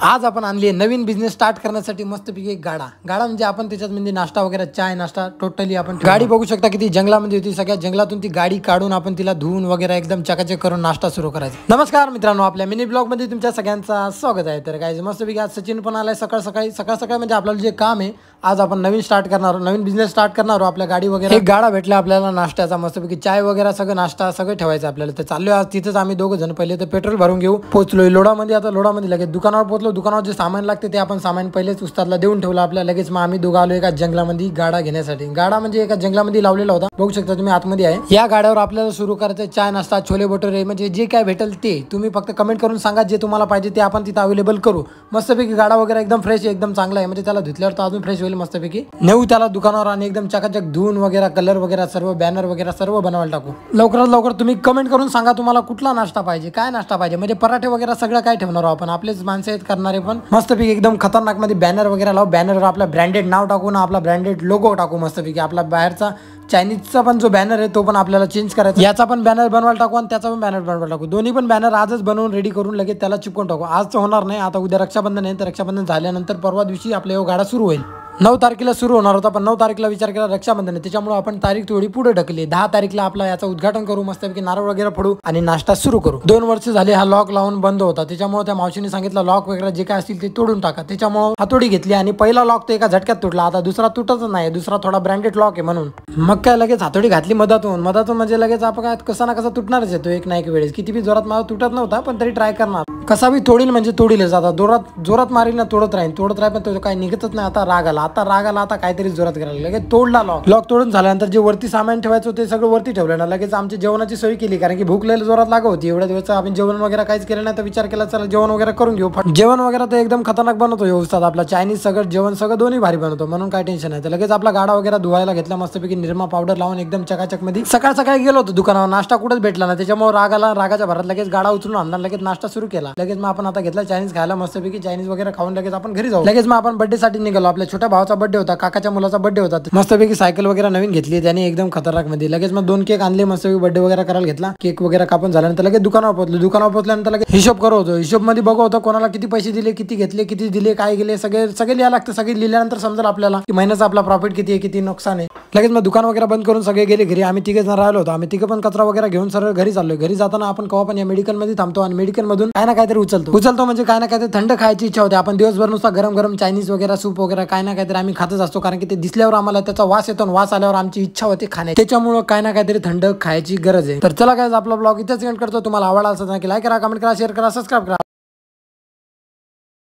आज आपण आणली आहे नवीन बिझनेस स्टार्ट करण्यासाठी मस्तपैकी एक गाडा म्हणजे आपण त्याच्यात म्हणजे नाश्ता वगैरे चाय नाश्ता टोटली आपण गाडी बघू शकता किती जंगलामध्ये होती। सगळ्या जंगलातून ती गाडी काढून आपण तिला धुवून वगैरे एकदम चकाचक करून नाश्ता सुरू करायचा। नमस्कार मित्रांनो, आपल्या मिनी ब्लॉग मध्ये तुमच्या सगळ्यांचं स्वागत आहे। तर गाइस मस्तपैकी आज सचिन पण आलाय सकाळ सकाळी म्हणजे आपल्याला जे काम आहे आज आपण नवीन बिझनेस स्टार्ट करणार आपल्या गाडी वगैरे एक गाडा भेटला आपल्याला नाश्त्याचा, मस्तपैकी चाय वगैरे सगळं नाश्ता सगळं ठेवायचं आपल्याला। तर चाललोय आज तिथेच आम्ही दोघं जण। पहिले तर पेट्रोल भरून घेऊ, पोहोचलोय लोडामध्ये। आता लोडामध्ये लगेच दुकानावर पोहोचलो, दुकानावर जे सामान लागते ते आपण सामान पहिलेच उस्तादला देऊन ठेवलं आपल्या। लगेच मग आम्ही दोघं आलो एका जंगलामध्ये गाडा घेण्यासाठी। गाडा म्हणजे एका जंगलामध्ये लावलेला होता, बघू शकता तुम्ही आतमध्ये आहे। या गाड्यावर आपल्याला सुरू करायचं चाय नाश्ता छोले भटुरे म्हणजे जे काय भेटेल ते तुम्ही फक्त कमेंट करून सांगा, जे तुम्हाला पाहिजे ते आपण तिथे अवेलेबल करू। मस्तपैकी गाडा वगैरे एकदम फ्रेश एकदम चांगला आहे, म्हणजे त्याला धुतल्यावर तर अजून फ्रेश होईल मस्तपैकी। नेऊ त्याला दुकानावर आणि एकदम चकाचक धुवून वगैरे कलर वगैरे सर्व बॅनर वगैरे सर्व बनवायला टाकू। लवकरात लवकर तुम्ही कमेंट करून सांगा तुम्हाला कुठला नाश्ता पाहिजे, काय नाश्ता पाहिजे, म्हणजे पराठे वगैरे सगळं काय ठेवणार आपण, आपलेच माणसं आहेत करणारे। पण मस्तपैकी एकदम खतरनाक मध्ये बॅनर वगैरे लावू, बॅनरवर आपला ब्रँडेड नाव टाकू ना, आपला ब्रँडेड लोगो टाकू मस्तपैकी। आपला बाहेरचा चायनीजचा पण जो बॅनर आहे तो पण आपल्याला चेंज करायचा, याचा पण बॅनर बनवायला टाकू आणि त्याचा पण बॅनर बनवायला टाकू। दोन्ही पण बॅनर आजच बनवून रेडी करून लगेच त्याला चिपकून टाकू। आज तर होणार नाही, आता उद्या रक्षाबंधन आहे, तर रक्षाबंधन झाल्यानंतर परवा दिवशी आपला गाडा सुरू होईल। 9 तारखेला सुरू होणार होता, पण 9 तारखेला विचार केला रक्षाबंधन आहे, त्याच्यामुळे आपण तारीख थोडी पुढे ढकलली। 10 तारखेला आपला याचा उद्घाटन करू, मस्तपैकी नारळ वगैरे फोडू आणि नाश्ता सुरू करू। 2 वर्ष झाले हा लॉक लावून बंद होता, त्याच्यामुळे त्या मावशीने सांगितलं लॉक वगैरे जे काय असतील ते तोडून टाका। त्याच्यामुळे हातोडी घेतली आणि पहिला लॉक तो एका झटक्यात तुटला, आता दुसरा तुटतच नाही, दुसरा थोडा ब्रँडेड लॉक आहे म्हणून मग काय लगेच हातोडी घातली मधातून म्हणजे लगेच आपण काय कसा ना कसा तुटणारच येतो एक ना एक वेळेस। किती बी जोरात मला तुटत नव्हता, पण तरी ट्राय करणार, कसा बी तोडील म्हणजे तोडीलच। आता जोरात मारील ना तोडत राहील पण तो काही निघतच नाही। आता राग आला आता काहीतरी जोरात करायला लगेच तोडला लॉक तोडून झाल्यानंतर जे वरती सामान ठेवायचं होते सगळं वरती ठेवलं ना। लगेच आमची जेवणाची सोय केली, कारण की भूक लय जोरात लागत होती। एवढ्या दिवस आपण जेवण वगैरे काहीच केलं नाही, तर विचार केला चला जेवण वगैरे करून घेऊ। जेवण वगैरे तर एकदम खतरनाक बनवतो व्यवस्थित आपला चायनीज सगळं जेवण सगळं दोन्ही भारी बनवतो, म्हणून काय टेन्शन नाही। तर लगेच आपला गाडा वगैरे धुवायला घेतला, मस्तपैकी निरमा पावडर लावून एकदम चकाचक मध्ये। सकाळी गेलो होतो दुकानावर, नाश्ता कुठेच भेटला ना, त्याच्यामुळे रागाच्या भरात लगेच गाडा उचलून आणला, लगेच नाश्ता सुरू केला। लगेच मग आपण आता घेतला चायनीज खायला, मस्तपैकी चायनीज वगैरे खाऊन लगेच आपण घरी जाऊ। लगेच मग आपण बर्थडे साठी निघालो, आपल्या छोट्या भावाचा बर्थडे होता, काकाच्या मुलाचा बर्थडे होता। मस्तपैकी सायकल वगैरे नवीन घेतली त्याने एकदम खतरनाक मध्ये। लगेच मग 2 केक आणले, मस्तपैकी बर्थडे वगैरे करायला घेतला, केक वगैरे कापून झाल्यानंतर लगेच दुकानावर पोहोचल्यानंतर लगेच हिशोब करत होतो। हिशोब मध्ये बघत होतो कोणाला किती पैसे दिले, किती घेतले, किती दिले, काय गेले, सगळे लिहायला लागतं। सगळे लिहिल्यानंतर समजेल आपल्याला की महिन्याचा आपला प्रॉफिट किती आहे, किती नुकसान आहे। लगेच मग दुकान वगैरे बंद करून सगळे गेले घरी। आम्ही 3 जण राहिलो होतो, आम्ही 3 पण कचरा वगैरे घेऊन सरळ घरी चाललोय। घरी जाताना आपण केव्हा पण या मेडिकल मध्ये थांबतो आणि मेडिकल मधून काय ना काहीतरी उचलतो म्हणजे काय ना काहीतरी थंड खायची इच्छा होते। आपण दिवसभर नुसता गरम चायनीज वगैरे सूप वगैरे काय ना काहीतरी आम्ही खातच असतो, कारण की ते दिसल्यावर आम्हाला त्याचा वास येतो, वास आल्यावर आमची इच्छा होते खाण्याची, त्याच्यामुळे काय ना काहीतरी थंड खायची गरज आहे। तर चला गाइस आपला ब्लॉग इथेच एंड करतो। तुम्हाला आवडला असेल तर लाईक करा, कमेंट करा, शेअर करा, सबस्क्राईब करा।